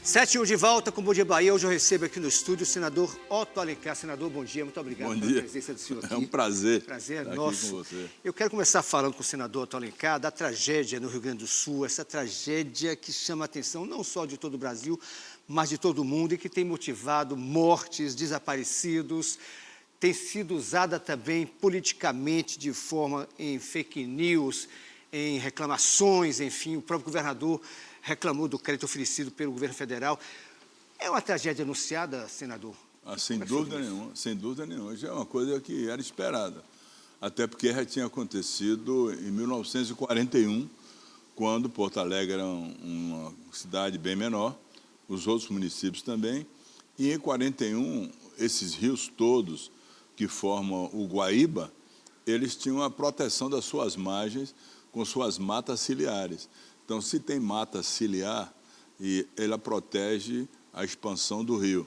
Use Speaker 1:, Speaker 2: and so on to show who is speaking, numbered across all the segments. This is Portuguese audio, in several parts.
Speaker 1: 7-1 de volta com o Bom Dia Bahia. Hoje eu recebo aqui no estúdio o senador Otto Alencar. Senador, bom dia, muito obrigado pela presença do senhor aqui.
Speaker 2: É um prazer.
Speaker 1: Prazer
Speaker 2: estar
Speaker 1: nosso.
Speaker 2: aqui com você.
Speaker 1: Eu quero começar falando com o senador Otto Alencar da tragédia no Rio Grande do Sul, essa tragédia que chama a atenção não só de todo o Brasil, mas de todo o mundo e que tem motivado mortes, desaparecidos, tem sido usada também politicamente de forma em fake news, em reclamações, enfim, o próprio governador reclamou do crédito oferecido pelo governo federal. É uma tragédia anunciada, senador?
Speaker 2: Sem dúvida nenhuma, sem dúvida nenhuma. Já é uma coisa que era esperada. Até porque já tinha acontecido em 1941, quando Porto Alegre era uma cidade bem menor, os outros municípios também. E em 41, esses rios todos que formam o Guaíba, eles tinham a proteção das suas margens com suas matas ciliares. Então, se tem mata ciliar, ela protege a expansão do rio.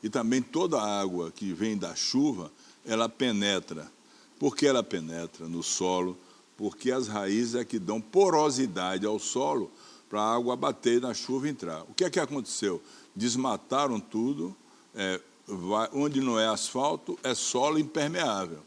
Speaker 2: E também toda a água que vem da chuva, ela penetra. Por que ela penetra no solo? Porque as raízes é que dão porosidade ao solo para a água bater na chuva e entrar. O que é que aconteceu? Desmataram tudo, onde não é asfalto, é solo impermeável.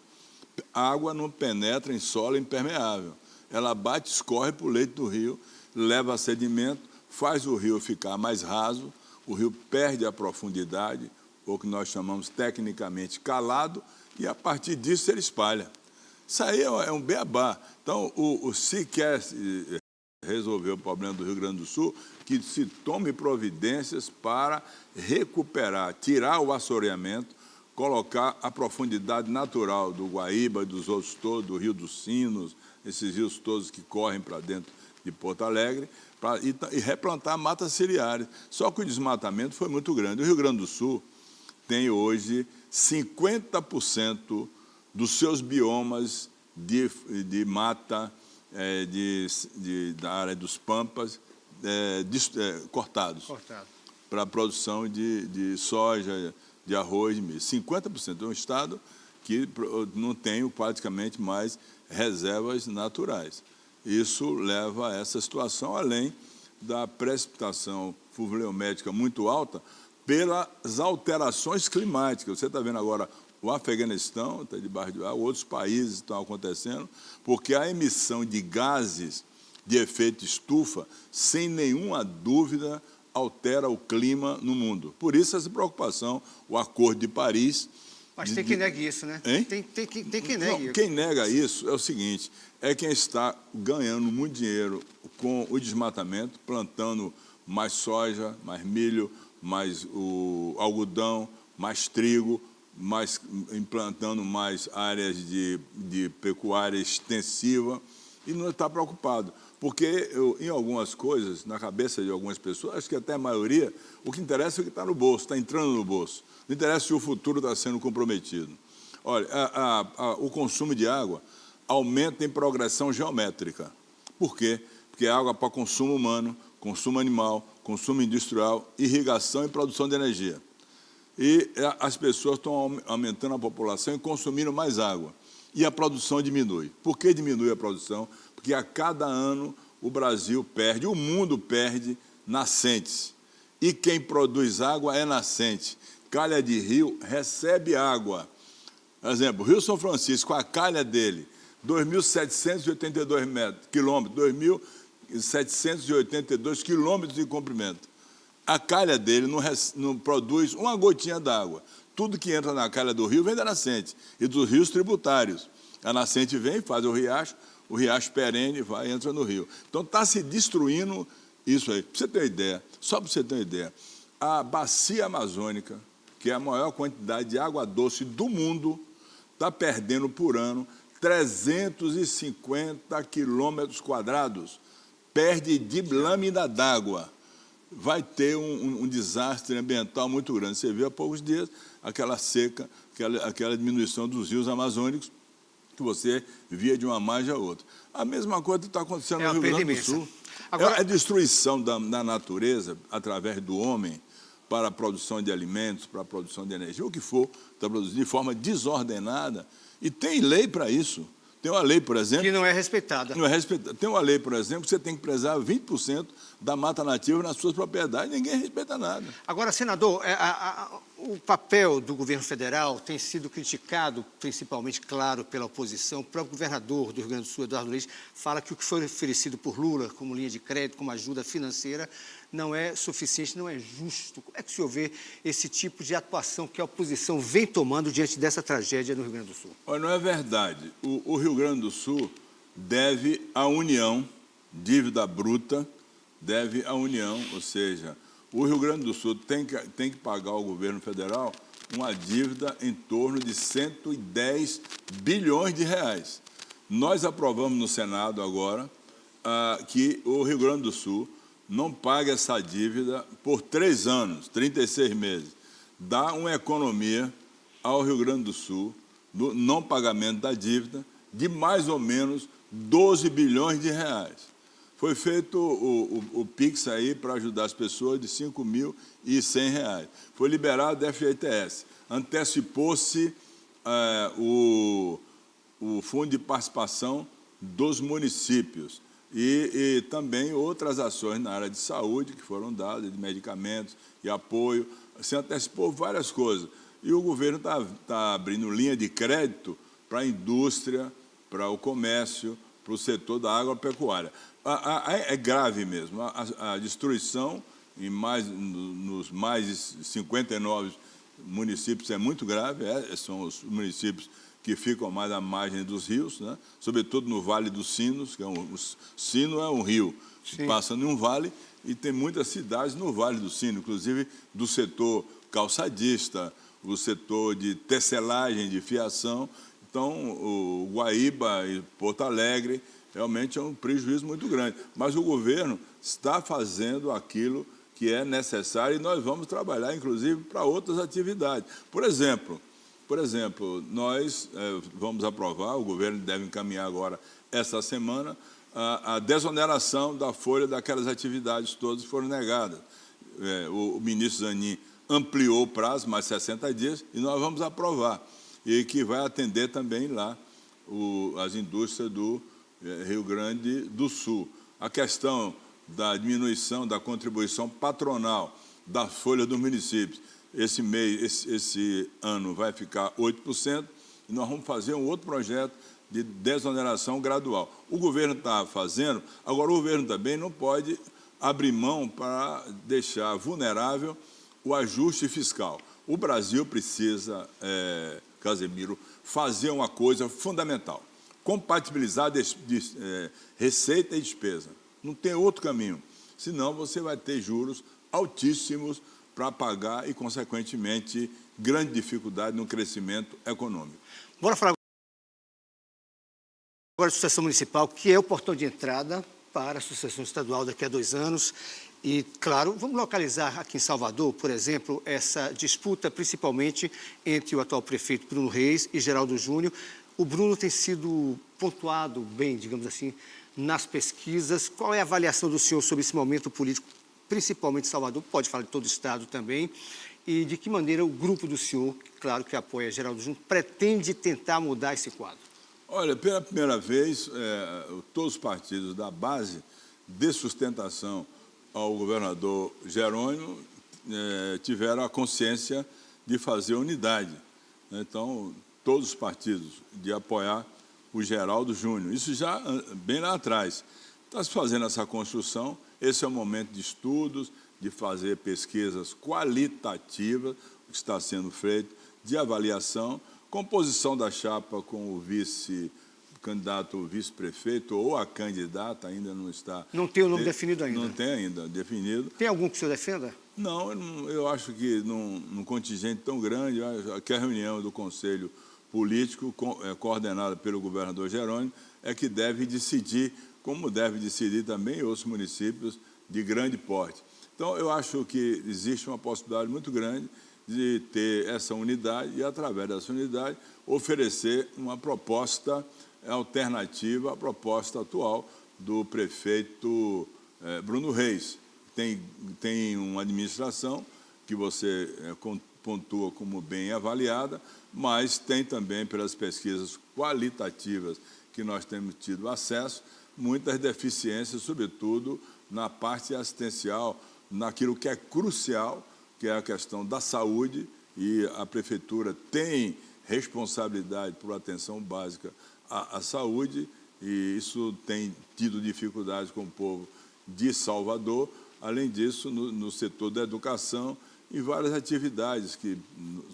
Speaker 2: A água não penetra em solo impermeável. Ela bate, escorre para o leito do rio, leva sedimento, faz o rio ficar mais raso, o rio perde a profundidade, ou que nós chamamos tecnicamente calado, e a partir disso ele espalha. Isso aí é um beabá. Então, se quer resolver o problema do Rio Grande do Sul, que se tome providências para recuperar, tirar o assoreamento, colocar a profundidade natural do Guaíba e dos outros todos, do Rio dos Sinos, esses rios todos que correm para dentro de Porto Alegre, e replantar matas ciliares. Só que o desmatamento foi muito grande. O Rio Grande do Sul tem hoje 50% dos seus biomas de mata, da área dos pampas, cortados para a produção de soja, de arroz, de milho. 50% é um estado que não tem praticamente mais reservas naturais. Isso leva a essa situação, além da precipitação pluviométrica muito alta pelas alterações climáticas. Você está vendo agora o Afeganistão, está debaixo de água, outros países estão acontecendo, porque a emissão de gases de efeito estufa, sem nenhuma dúvida, altera o clima no mundo. Por isso essa preocupação, o Acordo de Paris...
Speaker 1: Mas tem quem negue isso, né?
Speaker 2: Hein?
Speaker 1: Tem quem negue isso.
Speaker 2: Quem nega isso é o seguinte, é quem está ganhando muito dinheiro com o desmatamento, plantando mais soja, mais milho, mais o algodão, mais trigo, implantando mais áreas de pecuária extensiva, e não está preocupado. Porque em algumas coisas, na cabeça de algumas pessoas, acho que até a maioria, o que interessa é o que está no bolso, está entrando no bolso. Não interessa se o futuro está sendo comprometido. Olha, o consumo de água aumenta em progressão geométrica. Por quê? Porque é água para consumo humano, consumo animal, consumo industrial, irrigação e produção de energia. E as pessoas estão aumentando a população e consumindo mais água. E a produção diminui. Por que diminui a produção? Porque a cada ano o Brasil perde, o mundo perde nascentes. E quem produz água é nascente. Calha de rio recebe água. Por exemplo, o Rio São Francisco, a calha dele, 2.782 quilômetros, 2.782 quilômetros de comprimento. A calha dele não produz uma gotinha d'água. Tudo que entra na calha do rio vem da nascente e dos rios tributários. A nascente vem, faz o riacho perene vai e entra no rio. Então está se destruindo isso aí. Para você ter uma ideia, só para você ter uma ideia, a bacia amazônica, que é a maior quantidade de água doce do mundo, está perdendo por ano 350 quilômetros quadrados. Perde de lâmina d'água. Vai ter um desastre ambiental muito grande. Você viu há poucos dias aquela seca, aquela diminuição dos rios amazônicos, que você via de uma margem a outra. A mesma coisa está acontecendo no Rio Grande do Sul. Agora, a destruição da natureza, através do homem, para a produção de alimentos, para a produção de energia, o que for, está produzindo de forma desordenada. E tem lei para isso. Tem uma lei, por exemplo...
Speaker 1: Que não é respeitada.
Speaker 2: Não é respeitada. Tem uma lei, por exemplo, que você tem que preservar 20% da mata nativa nas suas propriedades, ninguém respeita nada.
Speaker 1: Agora, senador, o papel do governo federal tem sido criticado, principalmente, claro, pela oposição. O próprio governador do Rio Grande do Sul, Eduardo Leite, fala que o que foi oferecido por Lula como linha de crédito, como ajuda financeira, não é suficiente, não é justo. Como é que o senhor vê esse tipo de atuação que a oposição vem tomando diante dessa tragédia no Rio Grande do Sul?
Speaker 2: Olha, não é verdade. O Rio Grande do Sul deve à União, dívida bruta, deve à União, ou seja, o Rio Grande do Sul tem que pagar ao governo federal uma dívida em torno de 110 bilhões de reais. Nós aprovamos no Senado agora que o Rio Grande do Sul não pague essa dívida por 3 anos, 36 meses. Dá uma economia ao Rio Grande do Sul, no não pagamento da dívida, de mais ou menos 12 bilhões de reais. Foi feito o PIX aí para ajudar as pessoas de R$ 5.100. Foi liberado o FGTS. Antecipou-se o fundo de participação dos municípios. E também outras ações na área de saúde que foram dadas, de medicamentos e apoio. Se antecipou várias coisas. E o governo está abrindo linha de crédito para a indústria, para o comércio, para o setor da agropecuária. É grave mesmo. A destruição nos mais de 59 municípios é muito grave. São os municípios que ficam mais à margem dos rios, né? Sobretudo no Vale dos Sinos, que o Sino é um rio que passa em um vale, e tem muitas cidades no Vale do Sino, inclusive do setor calçadista, o setor de tecelagem, de fiação. Então, o Guaíba e Porto Alegre realmente é um prejuízo muito grande. Mas o governo está fazendo aquilo que é necessário e nós vamos trabalhar, inclusive, para outras atividades. Por exemplo, nós vamos aprovar, o governo deve encaminhar agora, essa semana, a desoneração da folha daquelas atividades todas que foram negadas. O ministro Zanin ampliou o prazo, mais 60 dias, e nós vamos aprovar. E que vai atender também lá as indústrias do Rio Grande do Sul. A questão da diminuição da contribuição patronal da folha dos municípios. Esse ano vai ficar 8%, e nós vamos fazer um outro projeto de desoneração gradual. O governo está fazendo, agora o governo também não pode abrir mão para deixar vulnerável o ajuste fiscal. O Brasil precisa, Casemiro, fazer uma coisa fundamental: compatibilizar receita e despesa. Não tem outro caminho, senão você vai ter juros altíssimos para pagar e, consequentemente, grande dificuldade no crescimento econômico.
Speaker 1: Bora falar agora de sucessão municipal, que é o portão de entrada para a sucessão estadual daqui a 2 anos. E, claro, vamos localizar aqui em Salvador, por exemplo, essa disputa principalmente entre o atual prefeito Bruno Reis e Geraldo Júnior. O Bruno tem sido pontuado bem, digamos assim, nas pesquisas. Qual é a avaliação do senhor sobre esse momento político, principalmente em Salvador? Pode falar de todo o estado também. E de que maneira o grupo do senhor, claro que apoia Geraldo Júnior, pretende tentar mudar esse quadro?
Speaker 2: Olha, pela primeira vez, todos os partidos da base de sustentação ao governador Jerônimo tiveram a consciência de fazer unidade. Então, todos os partidos de apoiar o Geraldo Júnior. Isso já bem lá atrás. Está se fazendo essa construção, esse é o momento de estudos, de fazer pesquisas qualitativas, o que está sendo feito, de avaliação, composição da chapa com o candidato vice-prefeito ou a candidata ainda não está...
Speaker 1: Não tem o nome definido ainda?
Speaker 2: Não tem ainda definido.
Speaker 1: Tem algum que o senhor defenda?
Speaker 2: Não, eu acho que num contingente tão grande, que a reunião do Conselho Político, coordenada pelo governador Jerônimo, é que deve decidir, como deve decidir também outros municípios de grande porte. Então, eu acho que existe uma possibilidade muito grande de ter essa unidade e, através dessa unidade, oferecer uma proposta alternativa à proposta atual do prefeito Bruno Reis. Tem uma administração que você pontua como bem avaliada, mas tem também, pelas pesquisas qualitativas que nós temos tido acesso, muitas deficiências, sobretudo na parte assistencial, naquilo que é crucial, que é a questão da saúde, e a Prefeitura tem responsabilidade por atenção básica à saúde, e isso tem tido dificuldades com o povo de Salvador. Além disso, no setor da educação, e várias atividades que,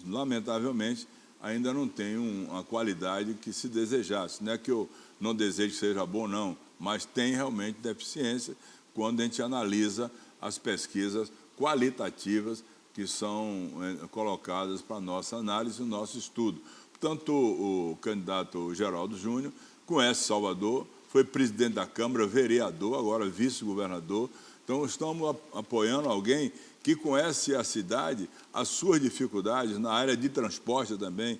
Speaker 2: lamentavelmente, ainda não têm uma qualidade que se desejasse. Não é que eu não desejo que seja bom, não, mas tem realmente deficiência quando a gente analisa as pesquisas qualitativas que são colocadas para a nossa análise e o nosso estudo. Portanto, o candidato Geraldo Júnior conhece Salvador, foi presidente da Câmara, vereador, agora vice-governador. Então, estamos apoiando alguém que conhece a cidade, as suas dificuldades, na área de transporte também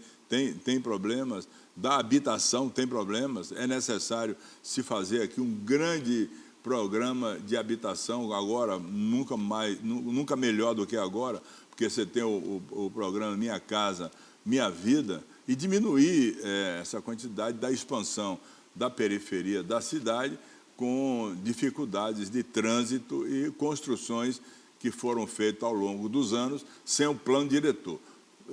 Speaker 2: tem problemas, da habitação tem problemas. É necessário se fazer aqui um grande programa de habitação, agora nunca melhor do que agora, porque você tem o programa Minha Casa, Minha Vida, e diminuir essa quantidade da expansão da periferia da cidade, com dificuldades de trânsito e construções que foram feitas ao longo dos anos sem um plano diretor.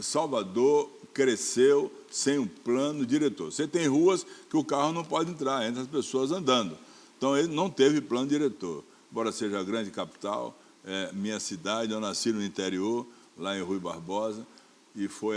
Speaker 2: Salvador cresceu sem um plano diretor. Você tem ruas que o carro não pode entrar, entra as pessoas andando. Então, ele não teve plano diretor. Embora seja a grande capital, minha cidade, eu nasci no interior, lá em Rui Barbosa, e fui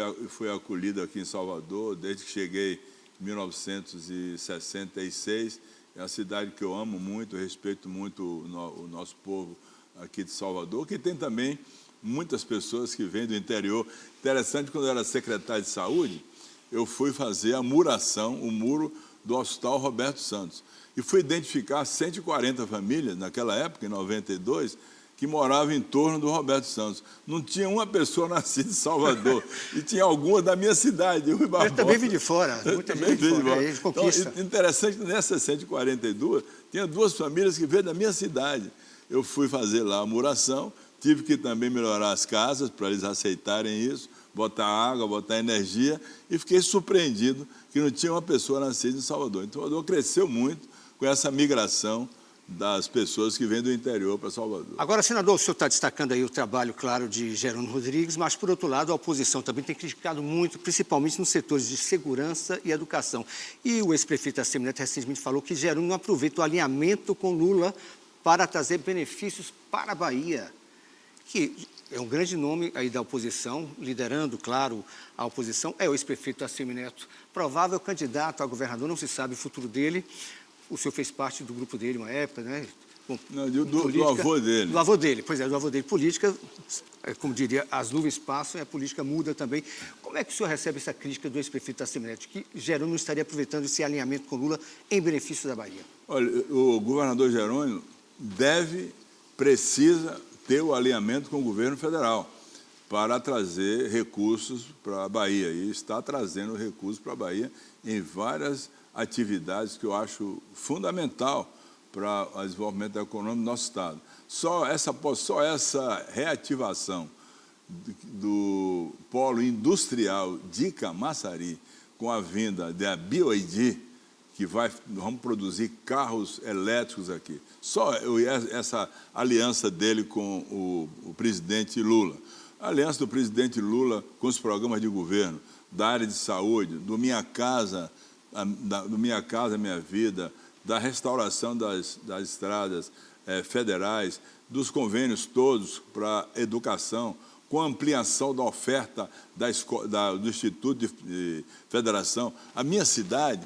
Speaker 2: acolhido aqui em Salvador desde que cheguei em 1966. É uma cidade que eu amo muito, respeito muito o nosso povo aqui de Salvador, que tem também muitas pessoas que vêm do interior. Interessante, quando eu era secretário de saúde, eu fui fazer a muração, o muro do Hospital Roberto Santos. E fui identificar 140 famílias, naquela época, em 92, que moravam em torno do Roberto Santos. Não tinha uma pessoa nascida em Salvador. E tinha algumas da minha cidade, Rui Barbosa.
Speaker 1: Eu também vim de fora, muita gente de fora.
Speaker 2: Então, interessante que nessas 142, tinha 2 famílias que veio da minha cidade. Eu fui fazer lá a muração, tive que também melhorar as casas para eles aceitarem isso, botar água, botar energia, e fiquei surpreendido que não tinha uma pessoa nascida em Salvador. Então, Salvador cresceu muito com essa migração das pessoas que vêm do interior para Salvador.
Speaker 1: Agora, senador, o senhor está destacando aí o trabalho, claro, de Jerônimo Rodrigues, mas, por outro lado, a oposição também tem criticado muito, principalmente nos setores de segurança e educação. E o ex-prefeito Assemi Neto recentemente falou que Jerônimo não aproveita o alinhamento com Lula para trazer benefícios para a Bahia, que é um grande nome aí da oposição, liderando, claro, a oposição, é o ex-prefeito Assemi Neto, provável candidato a governador, não se sabe o futuro dele. O senhor fez parte do grupo dele uma época, né?
Speaker 2: Não, do avô dele.
Speaker 1: Do avô dele, pois é, do avô dele. Política, como diria, as nuvens passam e a política muda também. Como é que o senhor recebe essa crítica do ex-prefeito Assemi Neto, que Jerônimo estaria aproveitando esse alinhamento com Lula em benefício da Bahia?
Speaker 2: Olha, o governador Jerônimo precisa ter o alinhamento com o governo federal para trazer recursos para a Bahia. E está trazendo recursos para a Bahia em várias atividades que eu acho fundamental para o desenvolvimento econômico do nosso Estado. Só essa reativação do polo industrial de Camaçari, com a vinda da BioID, que vamos produzir carros elétricos aqui. Só essa aliança dele com o presidente Lula. A aliança do presidente Lula com os programas de governo, da área de saúde, do Minha Casa, Minha Vida, da restauração das estradas federais, dos convênios todos para educação, com a ampliação da oferta do Instituto de Federação. A minha cidade,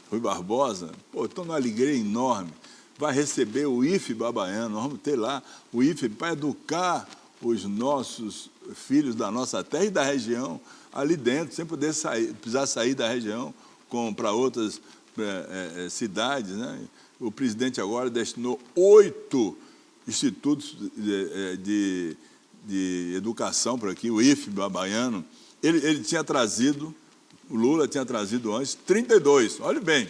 Speaker 2: Rui Barbosa, estou numa alegria enorme, vai receber o IFE Babaiano, nós vamos ter lá o IFE para educar os nossos filhos da nossa terra e da região, ali dentro, sem precisar sair da região para outras cidades, né? O presidente agora destinou 8 institutos de educação para aqui, o IFE Babaiano. Ele tinha trazido, o Lula tinha trazido antes 32, olhe bem,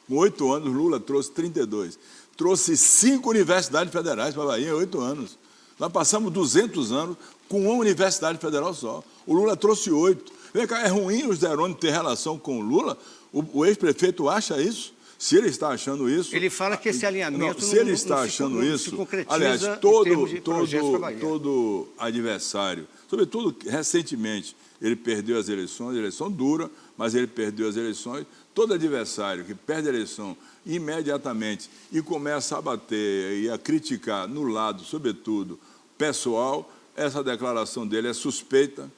Speaker 2: com 8 anos Lula trouxe 32. Trouxe 5 universidades federais para a Bahia em 8 anos. Nós passamos 200 anos com uma universidade federal só. O Lula trouxe 8. Vem cá, é ruim o Jerônimo ter relação com o Lula? O ex-prefeito acha isso? Se ele está achando isso...
Speaker 1: Ele fala que esse alinhamento
Speaker 2: se ele está achando isso, aliás, todo adversário, sobretudo recentemente, ele perdeu as eleições, eleição dura, mas ele perdeu as eleições. Todo adversário que perde a eleição imediatamente e começa a bater e a criticar no lado, sobretudo, pessoal, essa declaração dele é suspeita,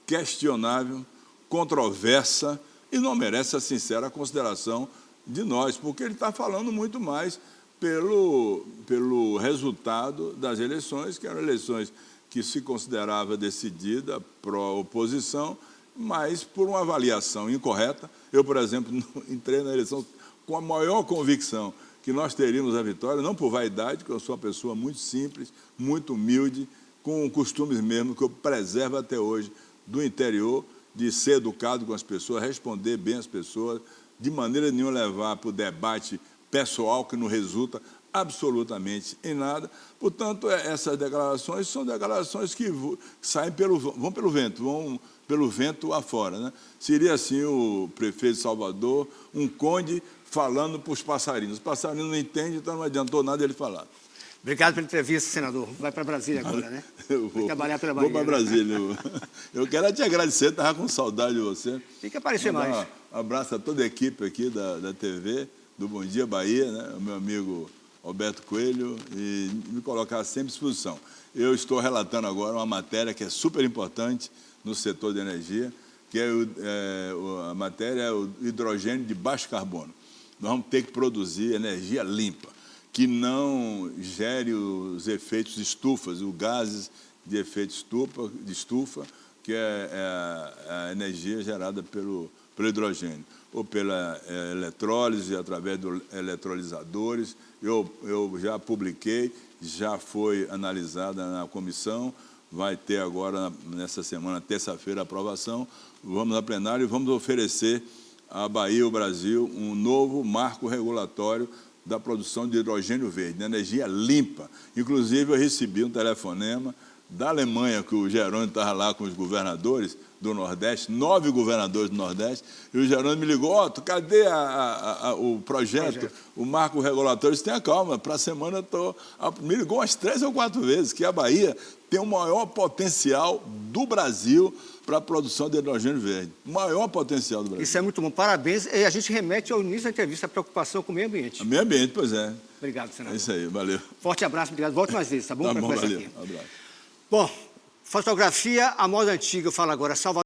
Speaker 2: questionável, controversa e não merece a sincera consideração de nós, porque ele está falando muito mais pelo resultado das eleições, que eram eleições que se considerava decidida pró-oposição, mas por uma avaliação incorreta. Eu, por exemplo, entrei na eleição com a maior convicção que nós teríamos a vitória, não por vaidade, porque eu sou uma pessoa muito simples, muito humilde, com costumes mesmo que eu preservo até hoje do interior, de ser educado com as pessoas, responder bem às pessoas, de maneira nenhuma levar para o debate pessoal que não resulta absolutamente em nada. Portanto, essas declarações são declarações que saem vão pelo vento afora, né? Seria assim o prefeito de Salvador, um conde falando para os passarinhos. Os passarinhos não entendem, então não adiantou nada ele falar.
Speaker 1: Obrigado pela entrevista, senador. Vai para Brasília agora, né? Vai trabalhar pela Bahia.
Speaker 2: Vou para Brasília. Né? Eu quero te agradecer, estava com saudade de você.
Speaker 1: Tem que aparecer mais.
Speaker 2: Um abraço a toda a equipe aqui da TV, do Bom Dia Bahia, né? O meu amigo Roberto Coelho, e me colocar sempre à disposição. Eu estou relatando agora uma matéria que é super importante no setor de energia, que a matéria é o hidrogênio de baixo carbono. Nós vamos ter que produzir energia limpa, que não gere os efeitos de estufas, os gases de efeito de estufa, que é a energia gerada pelo hidrogênio, ou pela eletrólise, através dos eletrolisadores. Eu já publiquei, já foi analisada na comissão, vai ter agora, nessa semana, terça-feira, a aprovação. Vamos a plenário e vamos oferecer à Bahia e ao Brasil um novo marco regulatório da produção de hidrogênio verde, de energia limpa. Inclusive, eu recebi um telefonema da Alemanha, que o Jerônimo estava lá com os governadores do Nordeste, 9 governadores do Nordeste, e o Jerônimo me ligou, cadê o projeto, o marco regulatório? Eu disse, tenha calma, para a semana me ligou umas 3 ou 4 vezes, que a Bahia tem o maior potencial do Brasil para a produção de hidrogênio verde. O maior potencial do Brasil.
Speaker 1: Isso é muito bom, parabéns. E a gente remete ao início da entrevista a preocupação com o meio ambiente.
Speaker 2: O meio ambiente, pois é.
Speaker 1: Obrigado, senador.
Speaker 2: É isso aí, valeu.
Speaker 1: Forte abraço, obrigado. Volte mais vezes, tá bom?
Speaker 2: Tá bom, valeu.
Speaker 1: Aqui.
Speaker 2: Um abraço.
Speaker 1: Bom, fotografia, a moda antiga, eu falo agora, Salvador.